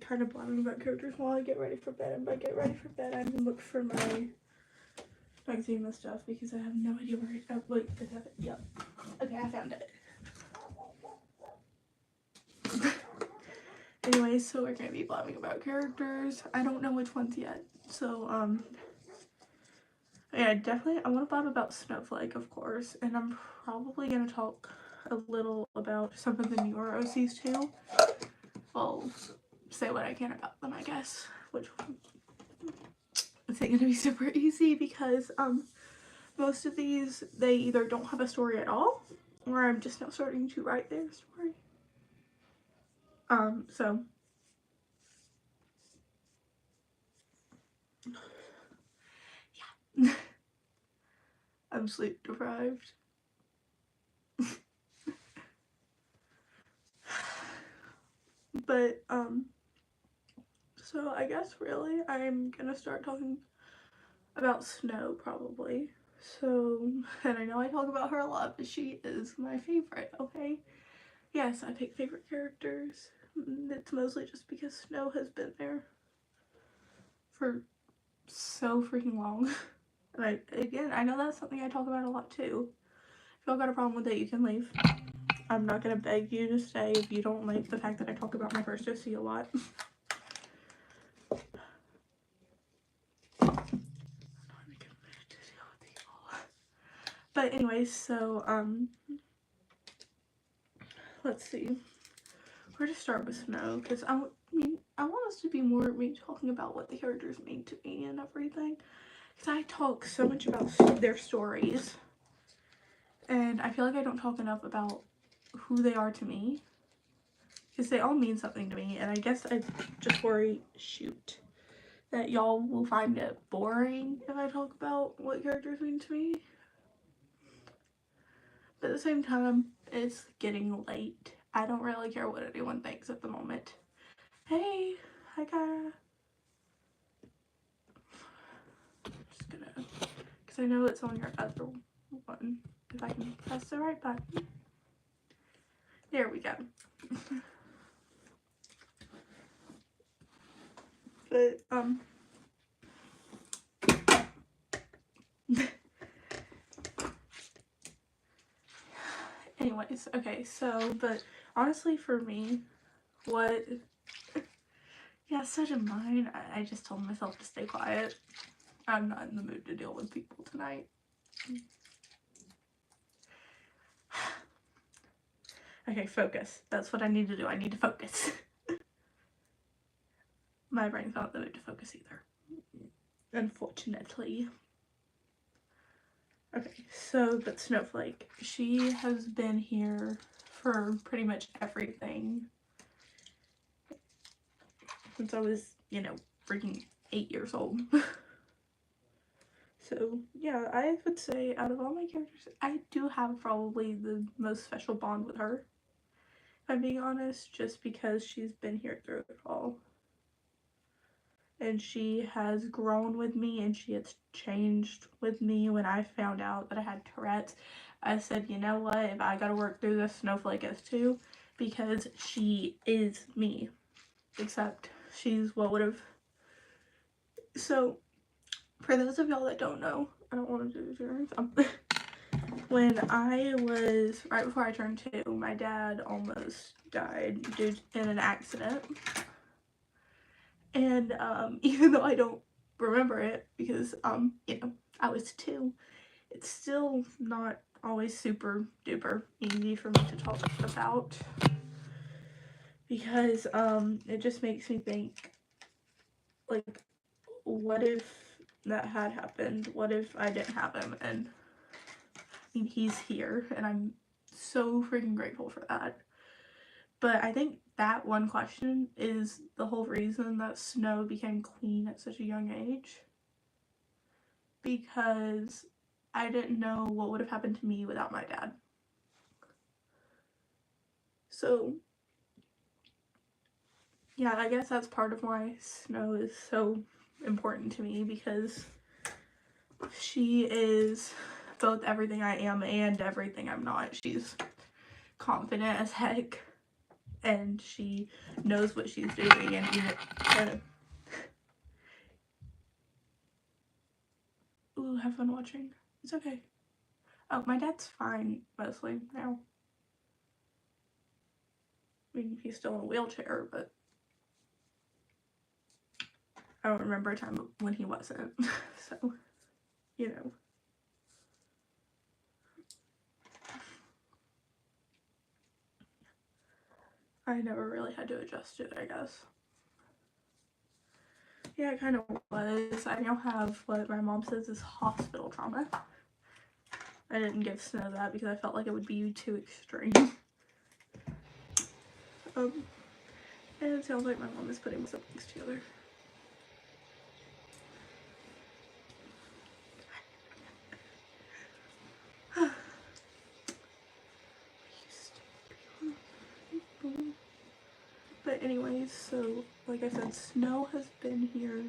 kind of blabbing about characters while I get ready for bed. And by get ready for bed, I'm gonna look for my magazine and stuff because I have no idea where it. Oh, wait, I have it. Yep. Okay, I found it. Anyway, so we're gonna be blabbing about characters. I don't know which ones yet. So, yeah, definitely, I want to blab about Snowflake, of course, and I'm probably gonna talk a little about some of the newer OCs too. Well, say what I can about them, I guess, which isn't gonna be super easy because, most of these, they either don't have a story at all, or I'm just now starting to write their story. So yeah. I'm sleep deprived. But, so I guess really I'm gonna start talking about Snow probably. So, and I know I talk about her a lot, but she is my favorite, okay? Yes, I pick favorite characters. It's mostly just because Snow has been there for so freaking long. And I know that's something I talk about a lot too. If y'all got a problem with it, you can leave. I'm not gonna beg you to stay if you don't like the fact that I talk about my first OC a lot. But anyways, so, let's see. Where to start with Snow? Because I want us to be more me talking about what the characters mean to me and everything. Because I talk so much about their stories. And I feel like I don't talk enough about who they are to me. Because they all mean something to me. And I guess I just worry, that y'all will find it boring if I talk about what characters mean to me. But at the same time, it's getting late. I don't really care what anyone thinks at the moment. Hey, hi Kara. I'm just gonna, because I know it's on your other one. If I can press the right button. There we go. But, anyways, okay, so, but honestly for me, yeah, so did mine. I just told myself to stay quiet. I'm not in the mood to deal with people tonight. Okay, focus. That's what I need to do. I need to focus. My brain's not in the mood to focus either. Unfortunately. Okay, so, but Snowflake, she has been here for pretty much everything since I was, freaking 8 years old. So, yeah, I would say out of all my characters, I do have probably the most special bond with her. If I'm being honest, just because she's been here through it all. And she has grown with me and she has changed with me. When I found out that I had Tourette's, I said, you know what, if I gotta work through this, Snowflake is too, because she is me. Except she's what would have. So, for those of y'all that don't know, I don't want to do this. When I was, right before I turned 2, my dad almost died in an accident. And even though I don't remember it because, I was 2, it's still not always super duper easy for me to talk about. Because it just makes me think, like, what if that had happened? What if I didn't have him? And I mean, he's here, and I'm so freaking grateful for that. But I think that one question is the whole reason that Snow became queen at such a young age. Because I didn't know what would have happened to me without my dad. So, yeah, I guess that's part of why Snow is so important to me, because she is both everything I am and everything I'm not. She's confident as heck. and she knows what she's doing, and even kind of. Ooh, have fun watching. It's okay. Oh, my dad's fine mostly now. I mean, he's still in a wheelchair, but I don't remember a time when he wasn't. So, you know. I never really had to adjust to it, I guess. Yeah, it kind of was. I now have what my mom says is hospital trauma. I didn't give Snow that because I felt like it would be too extreme. And it sounds like my mom is putting some things together. But anyways, so like I said, Snow has been here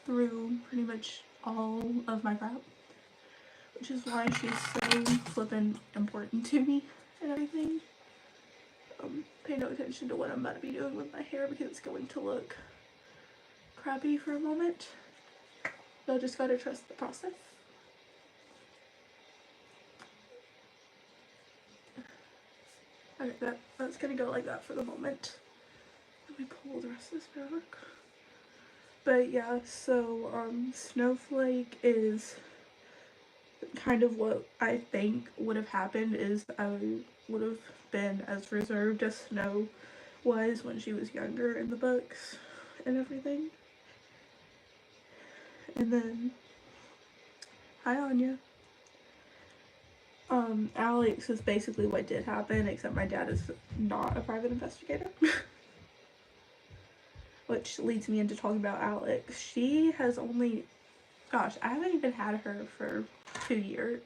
through pretty much all of my prep, which is why she's so flippin' important to me and everything. Pay no attention to what I'm about to be doing with my hair because it's going to look crappy for a moment. Y'all just gotta trust the process. Okay, that's gonna go like that for the moment. Let me pull the rest of this back. But yeah, so Snowflake is kind of what I think would have happened is I would have been as reserved as Snow was when she was younger in the books and everything. And then, hi Anya. Alex is basically what did happen, except my dad is not a private investigator. Which leads me into talking about Alex. She has only, gosh, I haven't even had her for 2 years.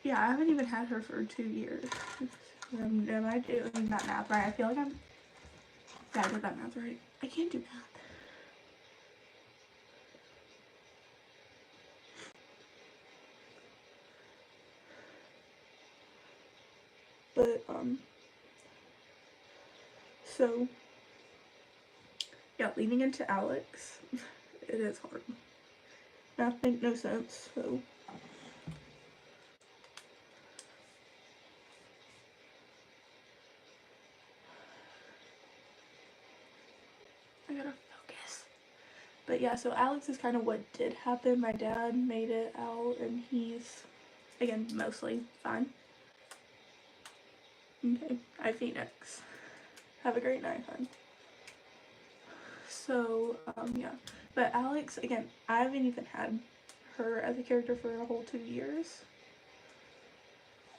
Yeah, I haven't even had her for 2 years. Am I doing that math right? I feel like I'm, yeah, I did that math right. I can't do math. But, so, yeah, leaning into Alex, it is hard. Math makes no sense, so. I gotta focus. But yeah, so Alex is kind of what did happen. My dad made it out, and he's, again, mostly fine. Okay, hi Phoenix. Have a great night, hon. So, yeah. But Alex, again, I haven't even had her as a character for a whole 2 years.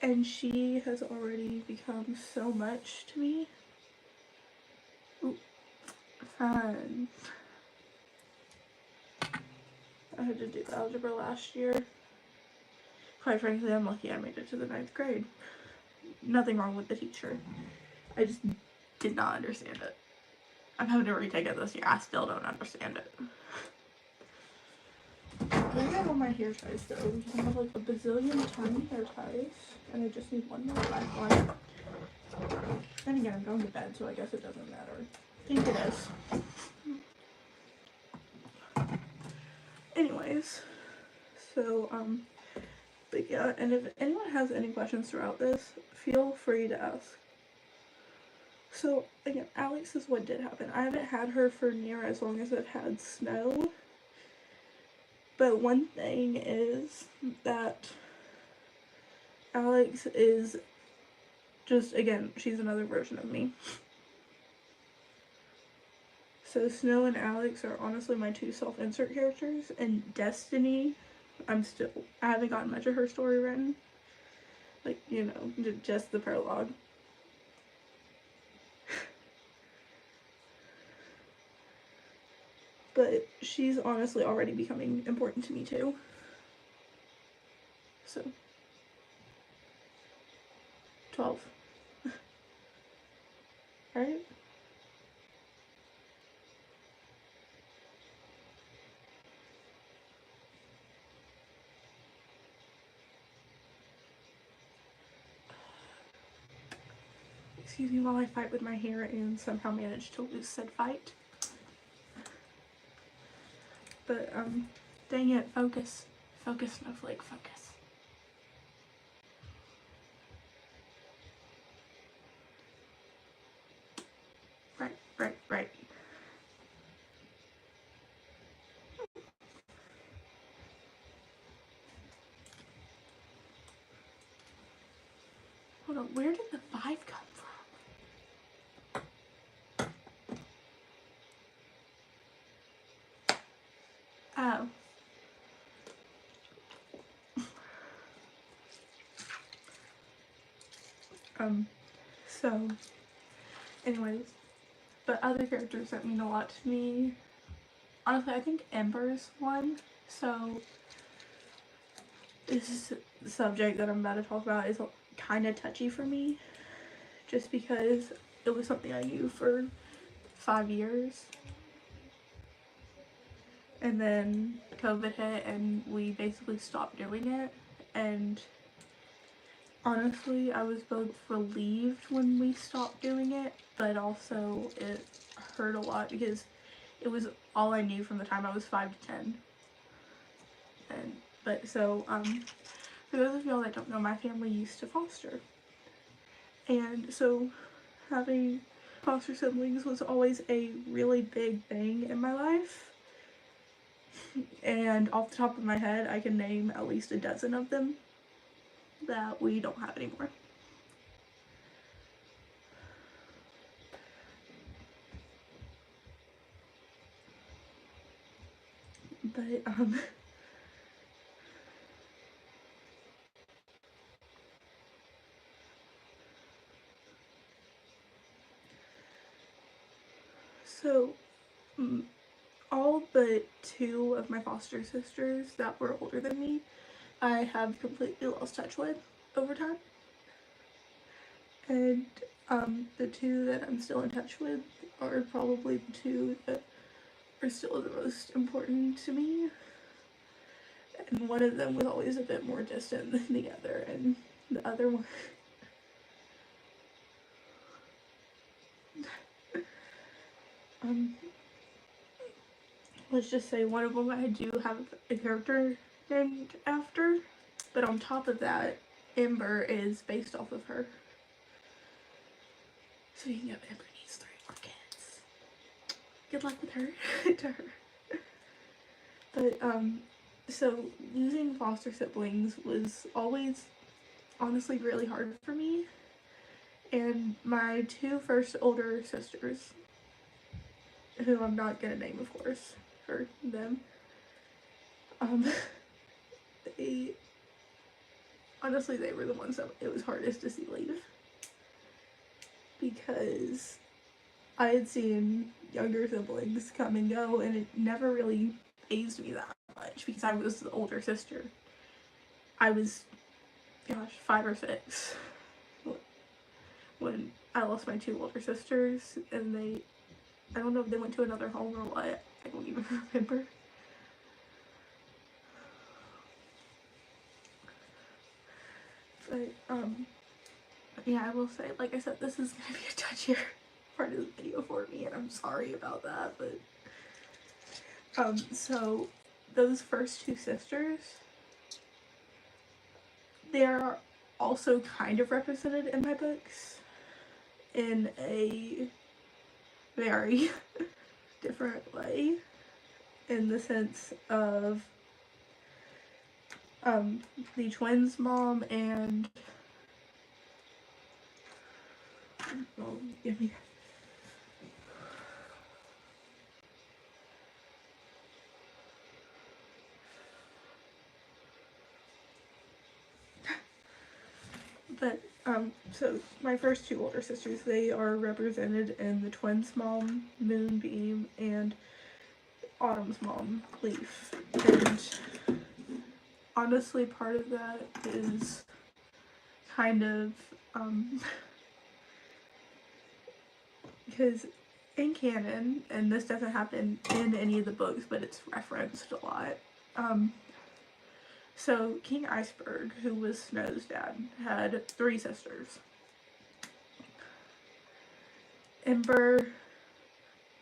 And she has already become so much to me. Ooh, fun. I had to do algebra last year. Quite frankly, I'm lucky I made it to the 9th grade. Nothing wrong with the teacher. I just did not understand it. I'm having to retake it this year. I still don't understand it. I got all my hair ties though. I have like a bazillion tiny hair ties, and I just need one more lifeline. Then again, I'm going to bed, so I guess it doesn't matter. I think it is. Anyways, so, but yeah, and if anyone has any questions throughout this, feel free to ask. So, again, Alex is what did happen. I haven't had her for near as long as I've had Snow. But one thing is that Alex is just, again, she's another version of me. So Snow and Alex are honestly my 2 self-insert characters, and Destiny, I haven't gotten much of her story written. Like, you know, just the prologue. But she's honestly already becoming important to me too. So, 12. Right? excuse me while I fight with my hair and somehow manage to lose said fight. But, dang it, focus. Focus, Snowflake, focus. Right. Hold on, where did the 5 come from? Oh. So, anyways, but other characters that mean a lot to me, honestly, I think Ember's one. So, this subject that I'm about to talk about is kind of touchy for me, just because it was something I knew for 5 years. And then COVID hit and we basically stopped doing it. And honestly, I was both relieved when we stopped doing it, but also it hurt a lot because it was all I knew from the time I was 5 to 10. For those of y'all that don't know, my family used to foster. And so having foster siblings was always a really big thing in my life. And off the top of my head, I can name at least a dozen of them that we don't have anymore. But, so, all but 2 of my foster sisters that were older than me, I have completely lost touch with over time. And the 2 that I'm still in touch with are probably the 2 that are still the most important to me. And one of them was always a bit more distant than the other, and the other one let's just say one of them I do have a character named after, but on top of that, Ember is based off of her. Speaking of, Ember needs 3 more kids. Good luck with her, to her. But, so losing foster siblings was always honestly really hard for me. And my 2 first older sisters, who I'm not gonna name, of course, for them, they were the ones that it was hardest to see leave. Because I had seen younger siblings come and go, and it never really fazed me that much because I was the older sister. I was, 5 or 6 when I lost my 2 older sisters, and I don't know if they went to another home or what, I don't even remember. But, yeah, I will say, like I said, this is gonna be a touchier part of the video for me, and I'm sorry about that, but, so those first 2 sisters, they're also kind of represented in my books in a very different way, in the sense of the twins' mom and give me but so my first 2 older sisters, they are represented in the twins' mom, Moonbeam, and Autumn's mom, Leaf. And honestly, part of that is kind of because in canon, and this doesn't happen in any of the books, but it's referenced a lot, so King Iceberg, who was Snow's dad, had 3 sisters. Ember,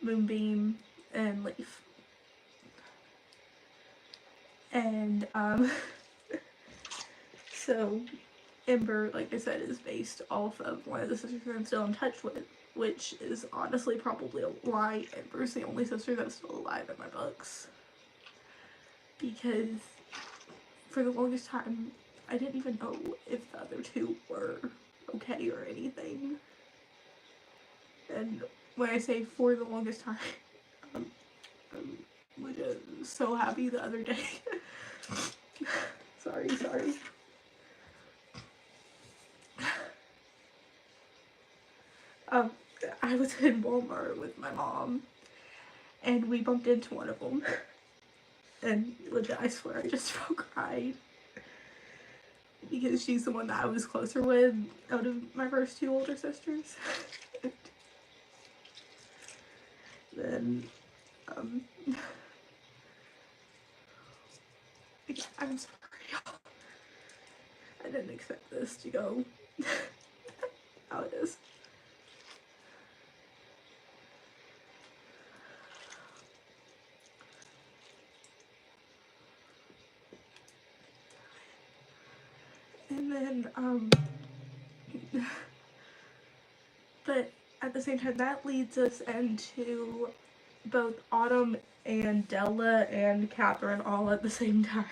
Moonbeam, and Leaf. And so Ember, like I said, is based off of one of the sisters I'm still in touch with, which is honestly probably a lie. Ember's the only sister that's still alive in my books. Because for the longest time, I didn't even know if the other two were okay or anything. And when I say for the longest time, I'm so happy the other day. sorry. I was in Walmart with my mom, and we bumped into one of them. And legit, I swear, I just about cried. Because she's the one that I was closer with out of my first two older sisters. Then, I'm sorry. I didn't expect this to go how it is. And then, but at the same time, that leads us into both Autumn and Della and Catherine all at the same time.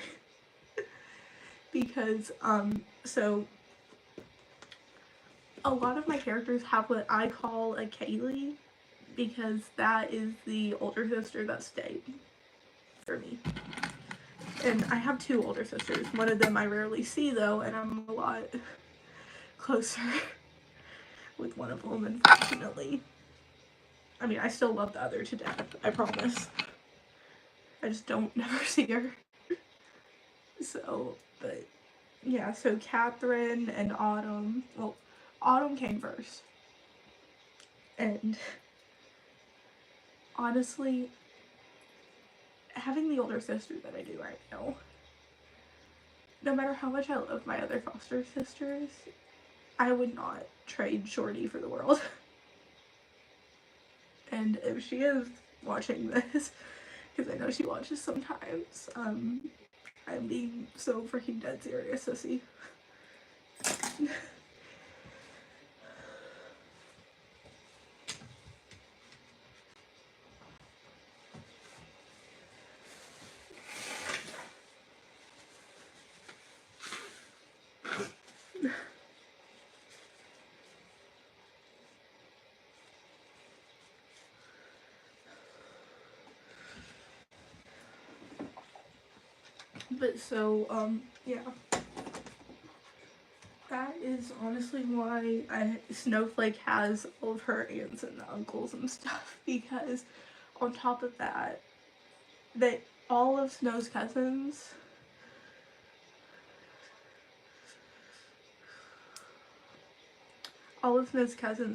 Because, so a lot of my characters have what I call a Kaylee, because that is the older sister that stayed for me. And I have two older sisters. One of them I rarely see though, and I'm a lot closer with one of them, unfortunately. I mean, I still love the other to death, I promise. I just don't never see her. So, but yeah, so Catherine and Autumn, well, Autumn came first. And honestly, having the older sister that I do right now, no matter how much I love my other foster sisters, I would not trade Shorty for the world. And if she is watching this, because I know she watches sometimes, I'm being so freaking dead serious, sissy. But so, yeah. That is honestly why Snowflake has all of her aunts and uncles and stuff, because on top of that, all of Snow's cousins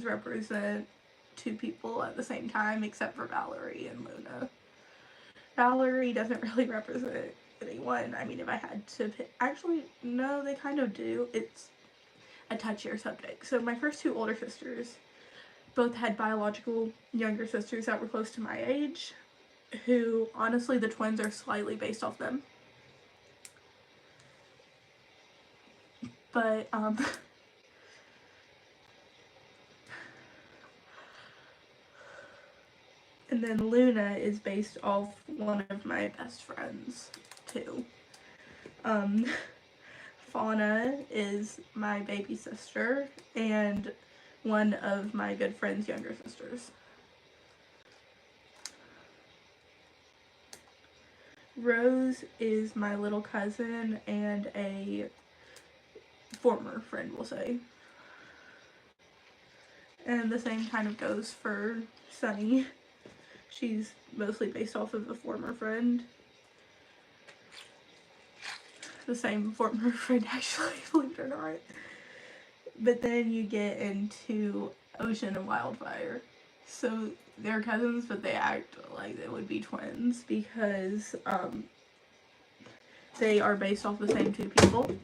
represent two people at the same time, except for Valerie and Luna. Valerie doesn't really represent anyone. I mean, if I had to pick, actually, no, they kind of do. It's a touchier subject. So my first two older sisters both had biological younger sisters that were close to my age, who, honestly, the twins are slightly based off them. But, and then Luna is based off one of my best friends, too. Fauna is my baby sister, and one of my good friend's younger sisters. Rose is my little cousin and a former friend, we'll say. And the same kind of goes for Sunny. She's mostly based off of a former friend. The same former friend, actually, believe it or not. But then you get into Ocean and Wildfire. So they're cousins, but they act like they would be twins because they are based off the same two people.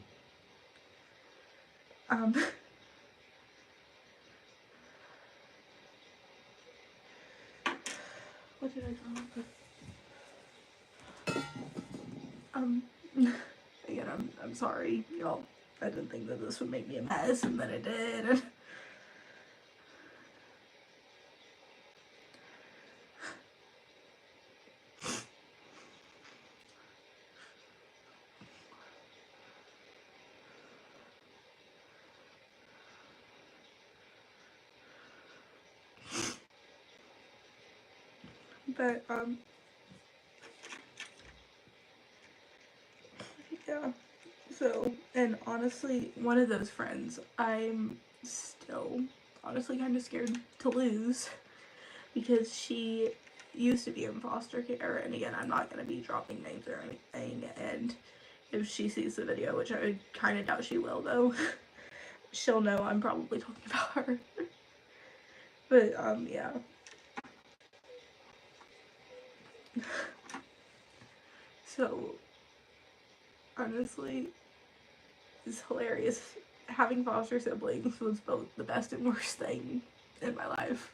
What did I drop? Again, I'm sorry, y'all. I didn't think that this would make me a mess, and then it did. But, yeah. So, and honestly, one of those friends I'm still honestly kind of scared to lose because she used to be in foster care, and again, I'm not going to be dropping names or anything, and if she sees the video, which I kind of doubt she will though, she'll know I'm probably talking about her. But, yeah. So, honestly, it's hilarious. Having foster siblings was both the best and worst thing in my life.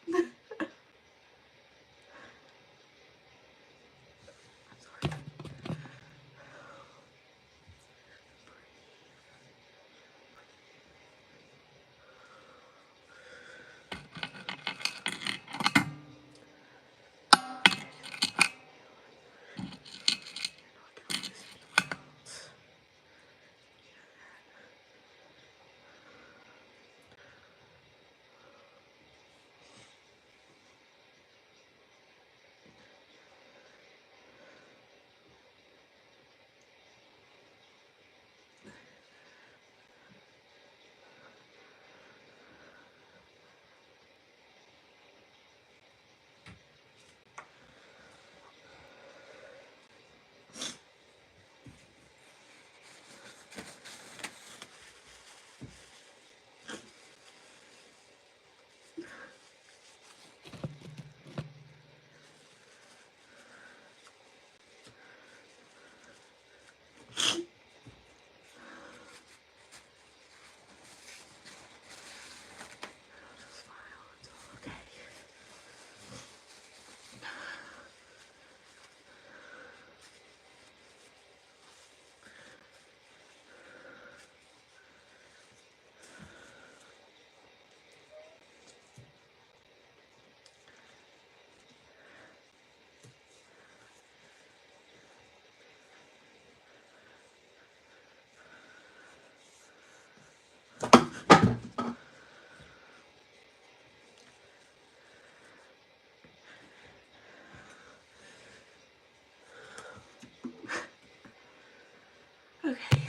Okay.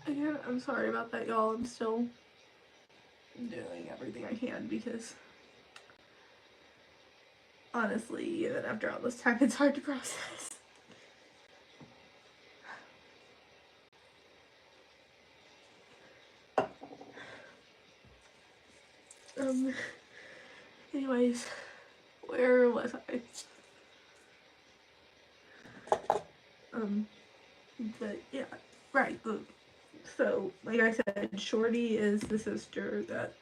Again, I'm sorry about that, y'all. I'm still doing everything I can because honestly, even after all this time, it's hard to process. Anyways, where was I? But yeah, right. So, like I said, Shorty is the sister that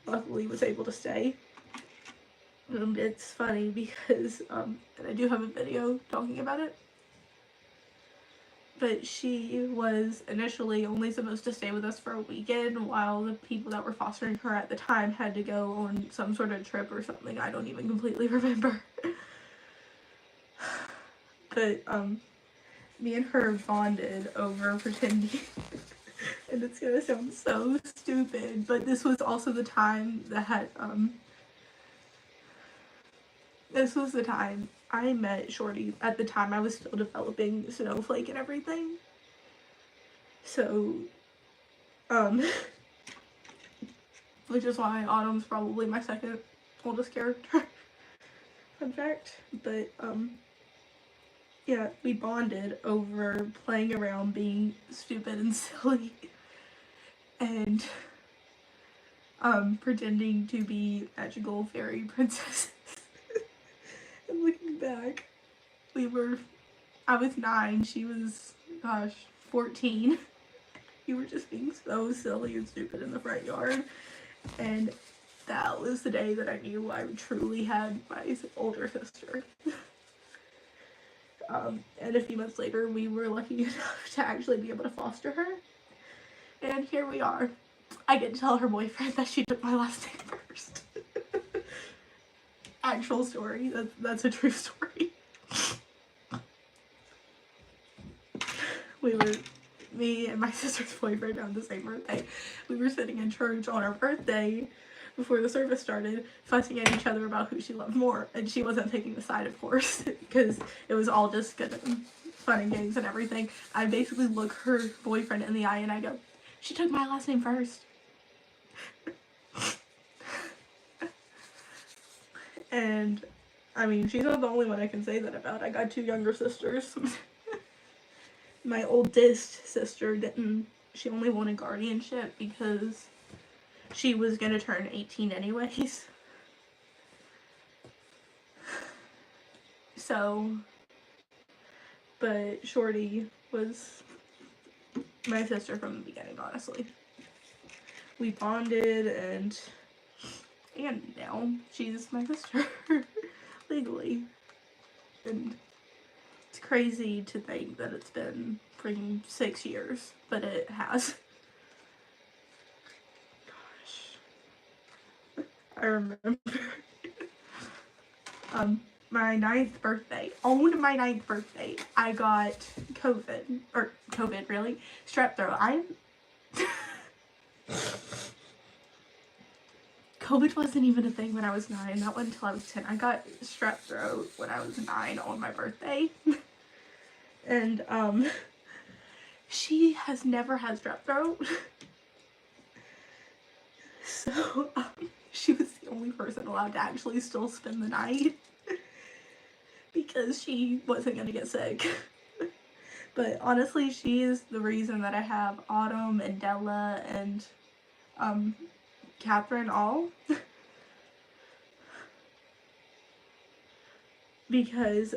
luckily was able to stay. It's funny because, and I do have a video talking about it, but she was initially only supposed to stay with us for a weekend while the people that were fostering her at the time had to go on some sort of trip or something. I don't even completely remember. But, me and her bonded over pretending, and it's gonna sound so stupid, but this was also the time that, this was the time I met Shorty. At the time, I was still developing Snowflake and everything. So, which is why Autumn's probably my second oldest character. Fun fact. But, yeah, we bonded over playing around, being stupid and silly, and, pretending to be magical fairy princesses. And looking back, I was 9, she was, gosh, 14. We were just being so silly and stupid in the front yard. And that was the day that I knew I truly had my older sister. And a few months later, we were lucky enough to actually be able to foster her. And here we are. I get to tell her boyfriend that she took my last name first. Actual story. That's a true story. Me and my sister's boyfriend on the same birthday. We were sitting in church on our birthday before the service started, fussing at each other about who she loved more. And she wasn't taking the side, of course, because it was all just good fun and games and everything. I basically look her boyfriend in the eye and I go, she took my last name first. And I mean, she's not the only one I can say that about. I got 2 younger sisters. My oldest sister she only wanted guardianship because she was gonna turn 18 anyways. So, but Shorty was my sister from the beginning, honestly. We bonded and now she's my sister legally. And it's crazy to think that it's been freaking 6 years, but it has. Gosh. I remember my 9th birthday, on my 9th birthday, I got COVID, really? Strep throat. COVID wasn't even a thing when I was 9, not until I was 10. I got strep throat when I was 9 on my birthday. And, she has never had strep throat. So, she was the only person allowed to actually still spend the night. Because she wasn't gonna get sick. But honestly, she is the reason that I have Autumn and Della and Catherine all. Because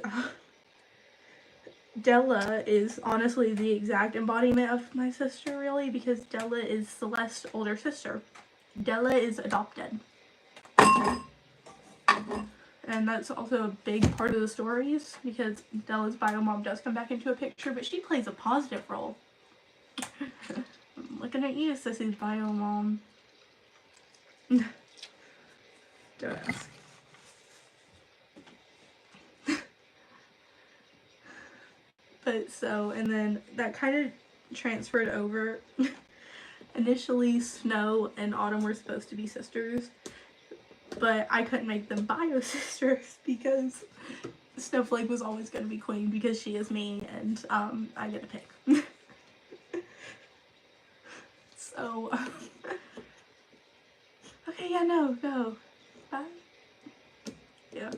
Della is honestly the exact embodiment of my sister, really, because Della is Celeste's older sister. Della is adopted. And that's also a big part of the stories, because Della's bio mom does come back into a picture, but she plays a positive role. I'm looking at you, Sissy's bio mom. Don't ask. But so, and then that kind of transferred over. Initially, Snow and Autumn were supposed to be sisters, but I couldn't make them bio sisters because Snowflake was always going to be queen because she is me and I get to pick. So, okay, yeah, no, go. Bye. Yeah.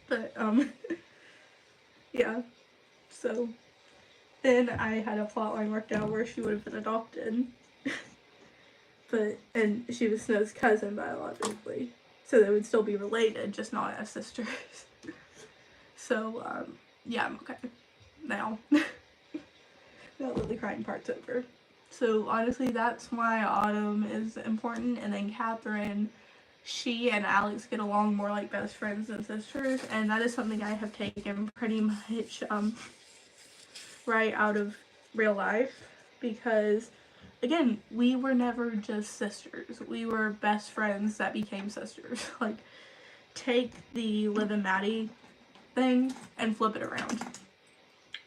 But, yeah, so then I had a plotline worked out where she would have been adopted. And she was Snow's cousin biologically. So they would still be related, just not as sisters. So, yeah, I'm okay. Now. Now that the crying part's over. So, honestly, that's why Autumn is important. And then Catherine, she and Alex get along more like best friends than sisters. And that is something I have taken pretty much right out of real life. Because, again, we were never just sisters. We were best friends that became sisters. Like, take the Liv and Maddie thing and flip it around.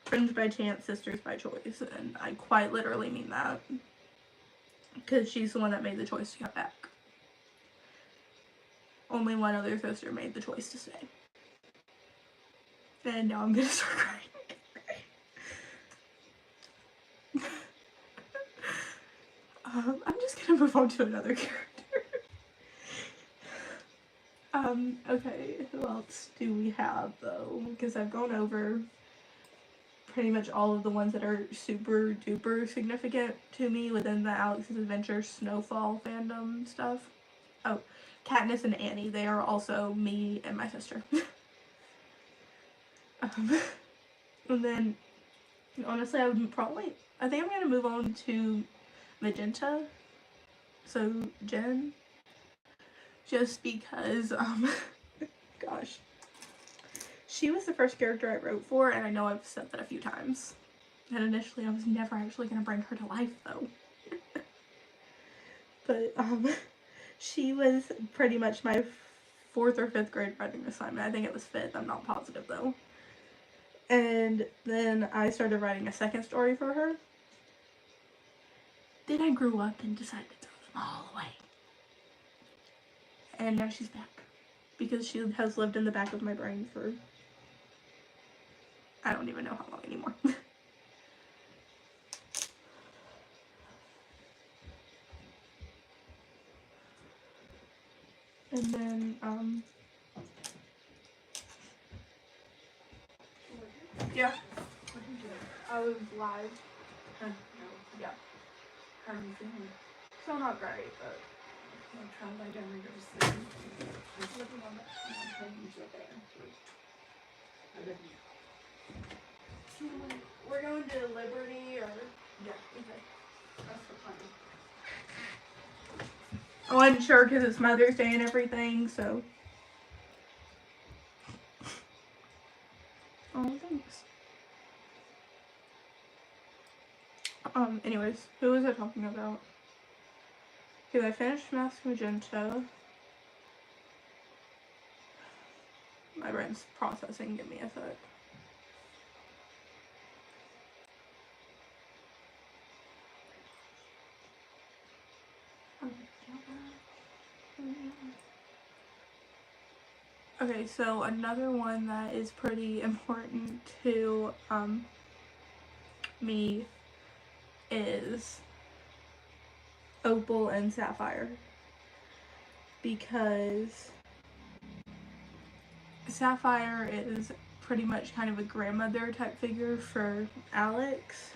Friends by chance, sisters by choice. And I quite literally mean that. Because she's the one that made the choice to come back. Only one other sister made the choice to stay. And now I'm gonna start crying. I'm just gonna move on to another character. Okay, who else do we have though? Because I've gone over pretty much all of the ones that are super duper significant to me within the Alex's Adventure Snowfall fandom stuff. Oh, Katniss and Annie, they are also me and my sister. And then, honestly, I think I'm going to move on to Magenta. So, Jen. Just because, gosh. She was the first character I wrote for, and I know I've said that a few times. And initially, I was never actually going to bring her to life, though. But, she was pretty much my 4th or 5th grade writing assignment. I think it was 5th, I'm not positive, though. And then I started writing a second story for her. Then I grew up and decided to throw them all away. And now she's back. Because she has lived in the back of my brain for I don't even know how long anymore. And then, yeah. I was live. Yeah. How are you feeling? Still not great, but I'll try to lie down and go to sleep. just living on it. We're going to Liberty or Yeah, okay. that's the plan. I wasn't sure because it's Mother's Day and everything, so. Oh, thanks. Anyways, who was I talking about? Because I finished Mask Magenta. My brain's processing, give me a sec. Okay, so another one that is pretty important to me is Opal and Sapphire, because Sapphire is pretty much kind of a grandmother type figure for Alex.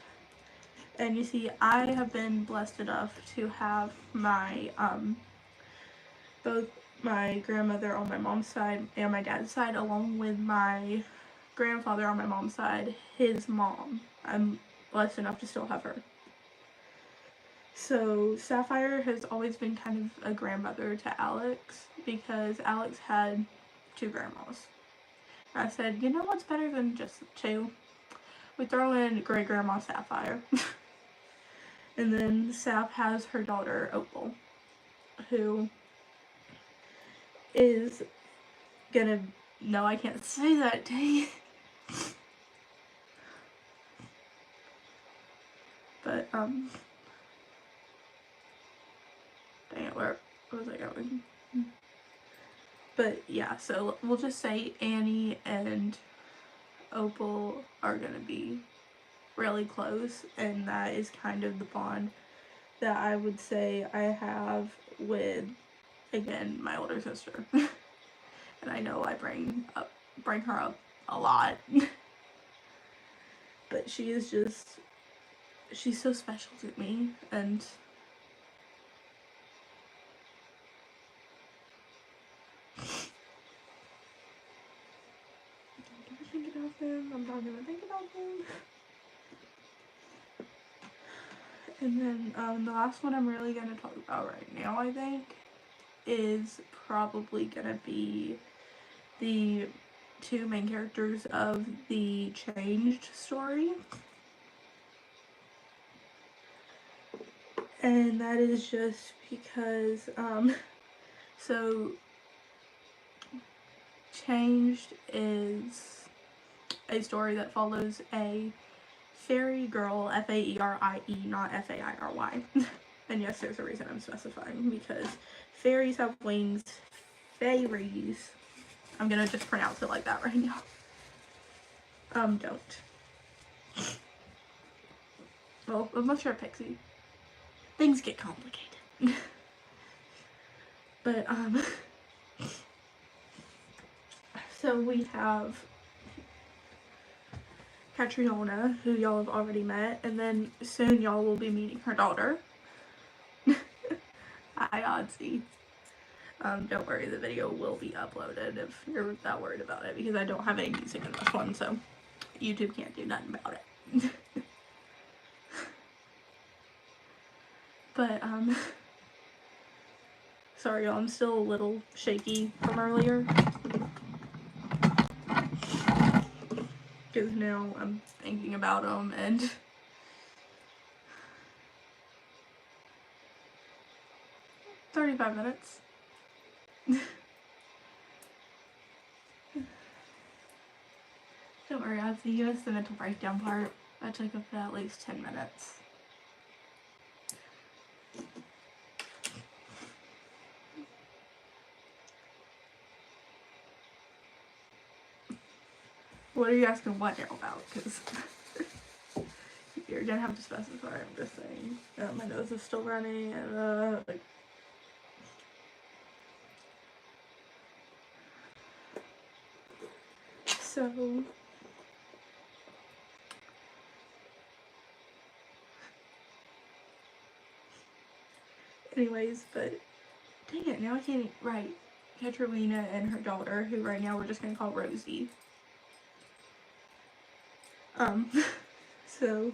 And you see, I have been blessed enough to have my both my grandmother on my mom's side and my dad's side, along with my grandfather on my mom's side, his mom. I'm blessed enough to still have her. So Sapphire has always been kind of a grandmother to Alex, because Alex had 2 grandmas. I said, you know what's better than just 2? We throw in great grandma Sapphire. And then Sap has her daughter Opal, who is gonna, no, I can't say that, dang it. But, dang it, where was I going? But yeah, so we'll just say Annie and Opal are gonna be really close, and that is kind of the bond that I would say I have with, again, my older sister. And I know I bring her up a lot. But she is just, she's so special to me, and I'm not gonna think about them. And then the last one I'm really gonna talk about right now, I think, is probably gonna be the 2 main characters of the Changed story. And that is just because, so Changed is a story that follows a fairy girl, F-A-E-R-I-E, not F-A-I-R-Y. And yes, there's a reason I'm specifying, because fairies have wings. Fairies. I'm gonna just pronounce it like that right now. Don't. Well, unless you're a pixie. Things get complicated. But, so we have Catriona, who y'all have already met, and then soon y'all will be meeting her daughter. Hi, Odsy. Don't worry, the video will be uploaded if you're that worried about it, because I don't have any music in this one, so YouTube can't do nothing about it. But, sorry y'all, I'm still a little shaky from earlier. Because now I'm thinking about them and 35 minutes. Don't worry, I have to use the mental breakdown part. That took up at least 10 minutes. What are you asking what now about? Because you're gonna have to specify, I'm just saying. My nose is still running and like... So... Anyways, but dang it, now I can't write Katerina and her daughter, who right now we're just gonna call Rosie. So,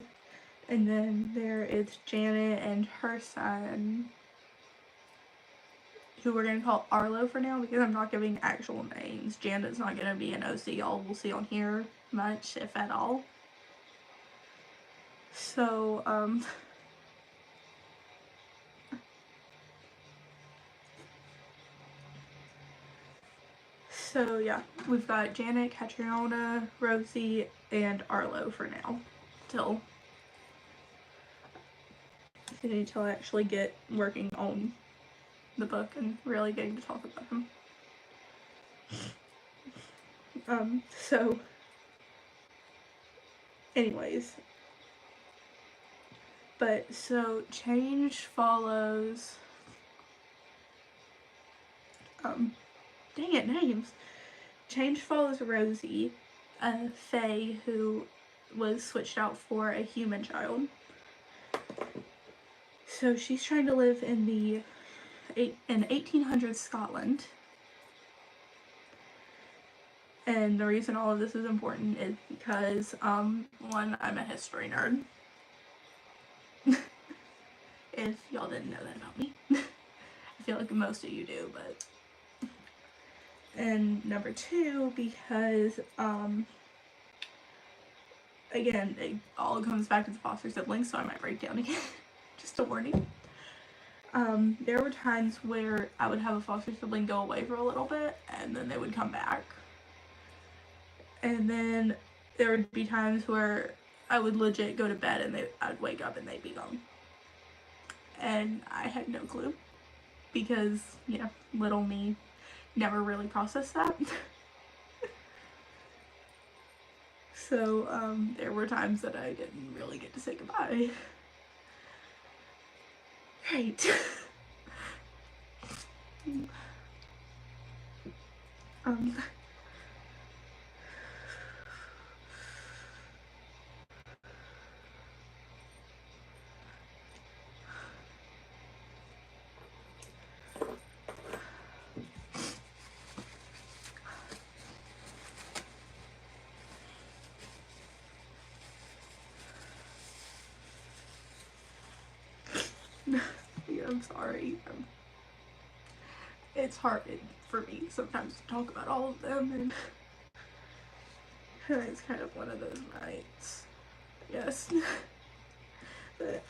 and then there is Janet and her son, who we're gonna call Arlo for now because I'm not giving actual names. Janet's not gonna be an OC, y'all will see on here much, if at all. So, so yeah, we've got Janet, Catriona, Rosie, and Arlo for now, until I actually get working on the book and really getting to talk about him. So, anyways, but so change follows, dang it, names. Change follows Rosie, a fae who was switched out for a human child. So she's trying to live in 1800s Scotland. And the reason all of this is important is because, one, I'm a history nerd. If y'all didn't know that about me. I feel like most of you do, but... And number two, because, again, it all comes back to the foster siblings, so I might break down again. Just a warning. There were times where I would have a foster sibling go away for a little bit, and then they would come back. And then there would be times where I would legit go to bed and I'd wake up and they'd be gone. And I had no clue because, you know, little me never really processed that. So, there were times that I didn't really get to say goodbye. Right. Yeah, I'm sorry. It's hard for me sometimes to talk about all of them, and it's kind of one of those nights. Yes. But,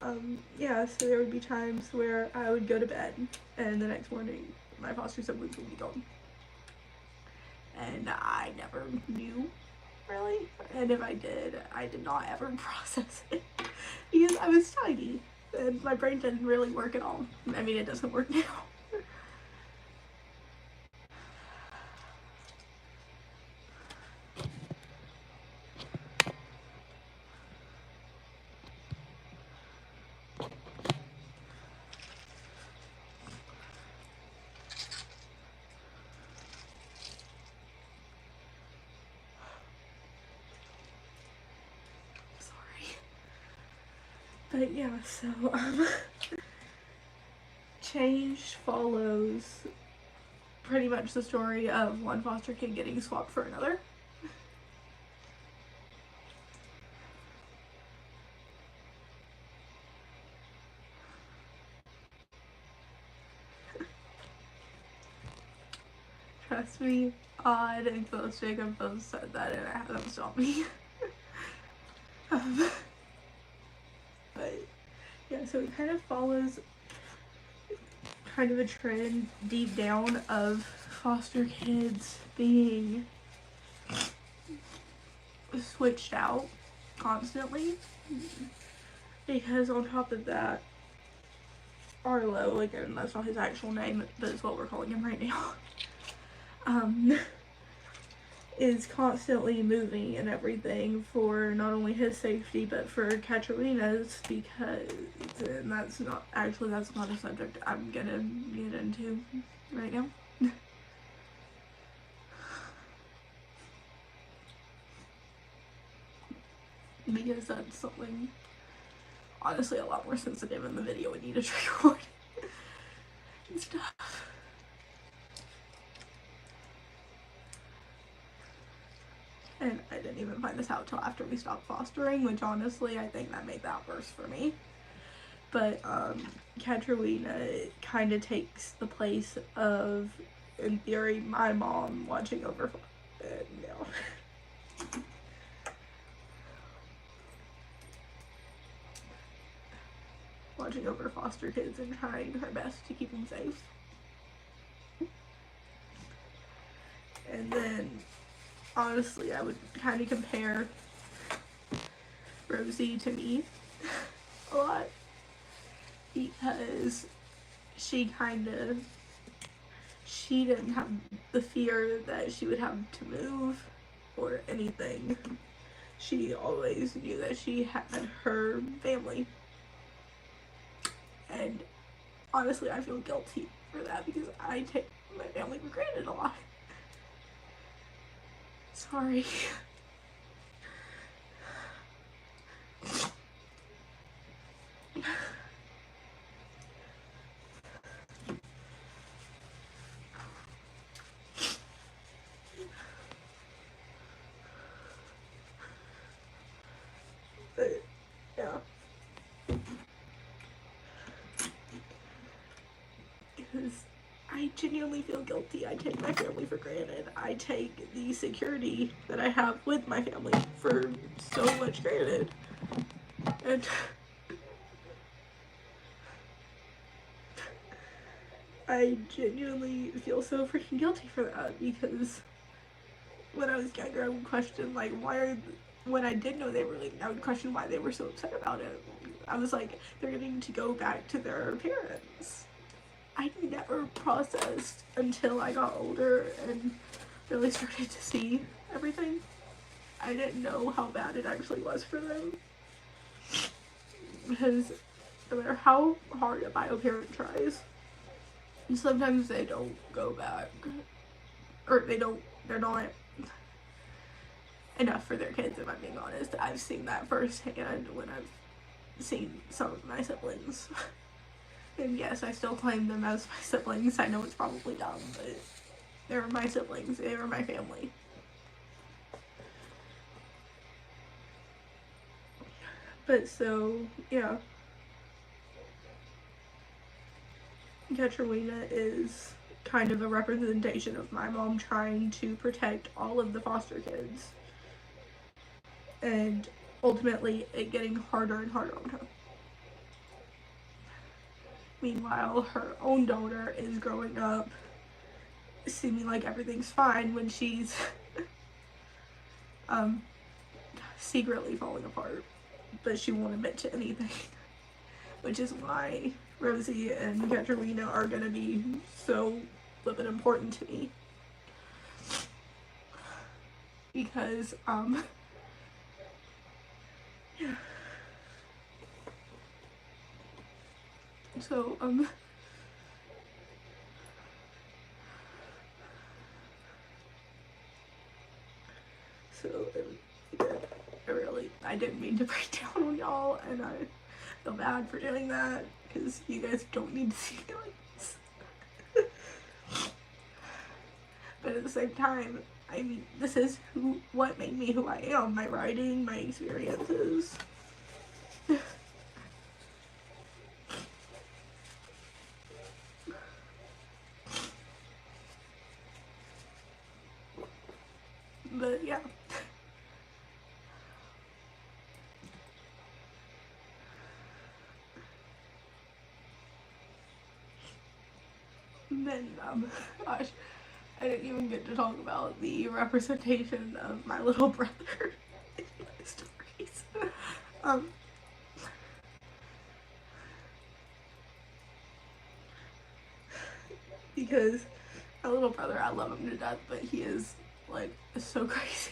yeah, so there would be times where I would go to bed, and the next morning, my foster siblings would be gone. And I never knew, really. And if I did not ever process it. Because I was tiny, and my brain didn't really work at all. I mean, it doesn't work now. But yeah, so, change follows pretty much the story of one foster kid getting swapped for another. Trust me, Odd and Close Jacob both said that and it hasn't stopped me. um, but yeah, so it kind of follows kind of a trend deep down of foster kids being switched out constantly. Because on top of that, Arlo, again, that's not his actual name, but it's what we're calling him right now, is constantly moving and everything for not only his safety, but for Katerina's, because, and that's not a subject I'm gonna get into right now. Because that's something, honestly, a lot more sensitive in the video would need a trigger warning and stuff. And I didn't even find this out till after we stopped fostering, which honestly, I think that made that worse for me. But, Katerina kind of takes the place of, in theory, my mom watching over, no. Watching over foster kids and trying her best to keep them safe. And then, honestly, I would kind of compare Rosie to me a lot, because she didn't have the fear that she would have to move or anything. She always knew that she had her family. And honestly, I feel guilty for that because I take my family for granted a lot. Sorry. But, yeah. Because I genuinely feel guilty. I take my family for granted. I take the security that I have with my family for so much granted. And I genuinely feel so freaking guilty for that, because when I was younger, I would question, like, when I did know they were leaving, I would question why they were so upset about it. I was like, they're getting to go back to their parents. I never processed until I got older and really started to see everything. I didn't know how bad it actually was for them. Because no matter how hard a bio parent tries, sometimes they don't go back. Or they're not enough for their kids, if I'm being honest. I've seen that firsthand when I've seen some of my siblings. And yes, I still claim them as my siblings. I know it's probably dumb, but they're my siblings. They are my family. But so, yeah. Katerina is kind of a representation of my mom trying to protect all of the foster kids. And ultimately it getting harder and harder on her. Meanwhile, her own daughter is growing up seeming like everything's fine when she's secretly falling apart, but she won't admit to anything. Which is why Rosie and Katerina are gonna be so flippin' important to me. Because, yeah. So, I didn't mean to break down on y'all, and I feel bad for doing that, because you guys don't need to see me like this. But at the same time, I mean, this is what made me who I am, my writing, my experiences. then, gosh, I didn't even get to talk about the representation of my little brother in my stories. Um, because my little brother, I love him to death, but he is, like, so crazy.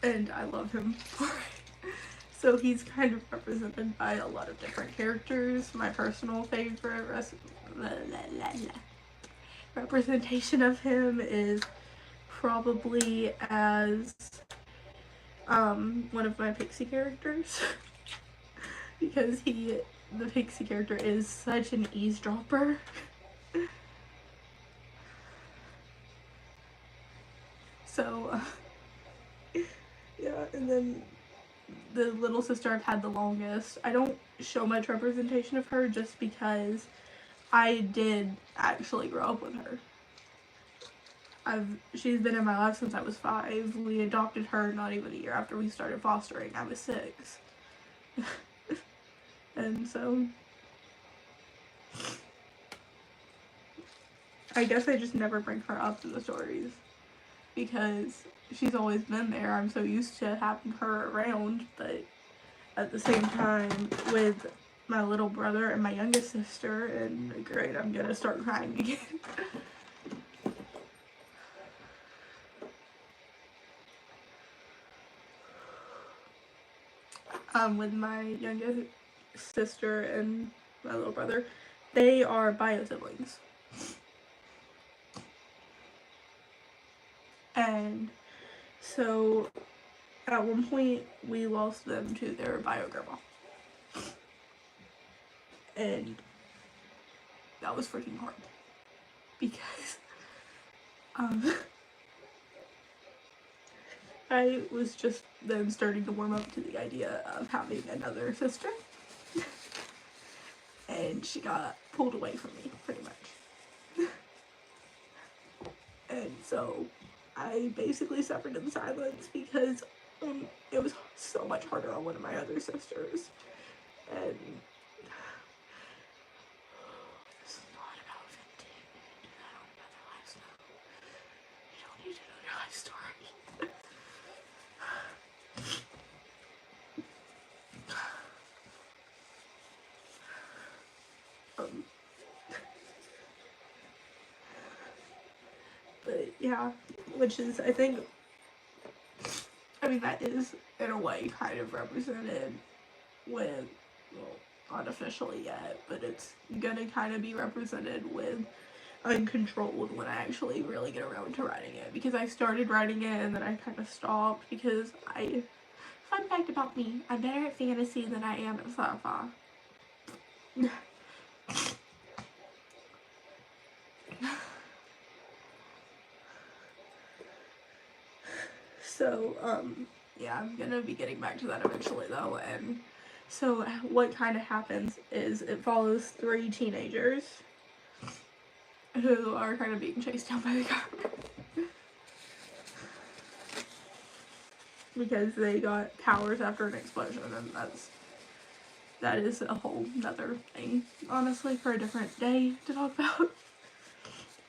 And I love him for it. So he's kind of represented by a lot of different characters. My personal favorite representation of him is probably as one of my pixie characters. Because the pixie character is such an eavesdropper. So, yeah, and then the little sister I've had the longest. I don't show much representation of her just because I did actually grow up with her. She's been in my life since I was 5. We adopted her not even a year after we started fostering. I was 6. And so I guess I just never bring her up in the stories because she's always been there. I'm so used to having her around, but at the same time with my little brother and my youngest sister, and great, I'm gonna start crying again. With my youngest sister and my little brother, they are bio siblings. And so at one point we lost them to their bio grandma. And that was freaking hard. Because I was just then starting to warm up to the idea of having another sister. And she got pulled away from me, pretty much. And so I basically suffered in silence because it was so much harder on one of my other sisters. And it's not about venting. Do that on another lifestyle. You don't need to know your life story. But yeah, which is, I think, I mean, that is in a way kind of represented with, well, unofficially yet, but it's gonna kind of be represented with Uncontrolled when I actually really get around to writing it, because I started writing it and then I kind of stopped because fun fact about me, I'm better at fantasy than I am at sci-fi. So, yeah, I'm gonna be getting back to that eventually though. And so what kind of happens is it follows 3 teenagers who are kind of being chased down by the car because they got powers after an explosion, and that is a whole nother thing, honestly, for a different day to talk about.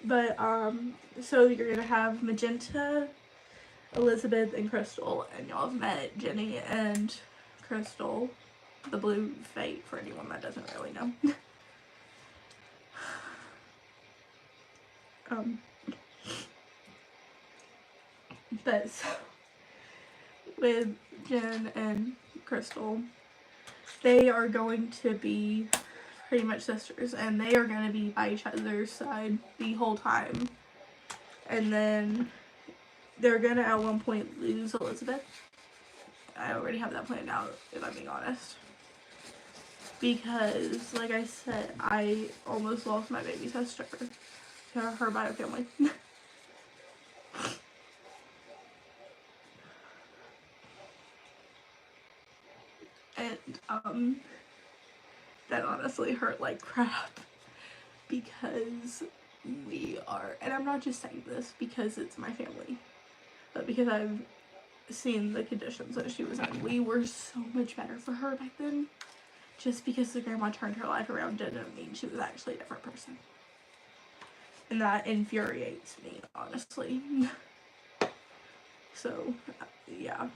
But so you're gonna have Magenta, Elizabeth, and Crystal, and y'all have met Jenny and Crystal, the blue fate, for anyone that doesn't really know. But so, with Jen and Crystal, they are going to be pretty much sisters, and they are going to be by each other's side the whole time. And then they're going to at one point lose Elizabeth. I already have that planned out, if I'm being honest. Because, like I said, I almost lost my baby sister to her bio family. And, that honestly hurt like crap. Because we are, and I'm not just saying this because it's my family, but because I've seeing the conditions that she was in. We were so much better for her back then. Just because the grandma turned her life around didn't mean she was actually a different person. And that infuriates me, honestly. So, yeah.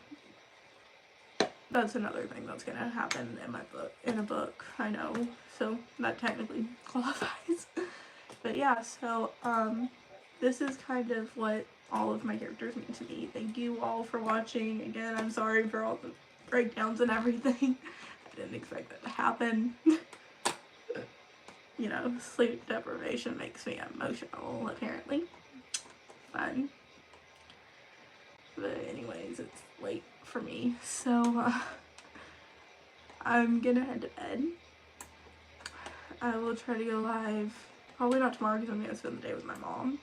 That's another thing that's gonna happen in my book, in a book, I know. So, that technically qualifies. But yeah, so, this is kind of what all of my characters mean to me. Thank you all for watching. Again, I'm sorry for all the breakdowns and everything. I didn't expect that to happen. You know, sleep deprivation makes me emotional, apparently. Fun. But anyways, it's late for me, so I'm gonna head to bed. I will try to go live, probably not tomorrow because I'm gonna spend the day with my mom.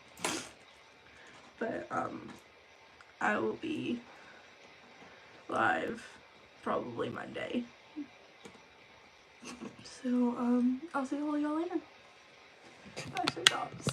But I will be live probably Monday. So I'll see all y'all later. Bye, sweet dogs.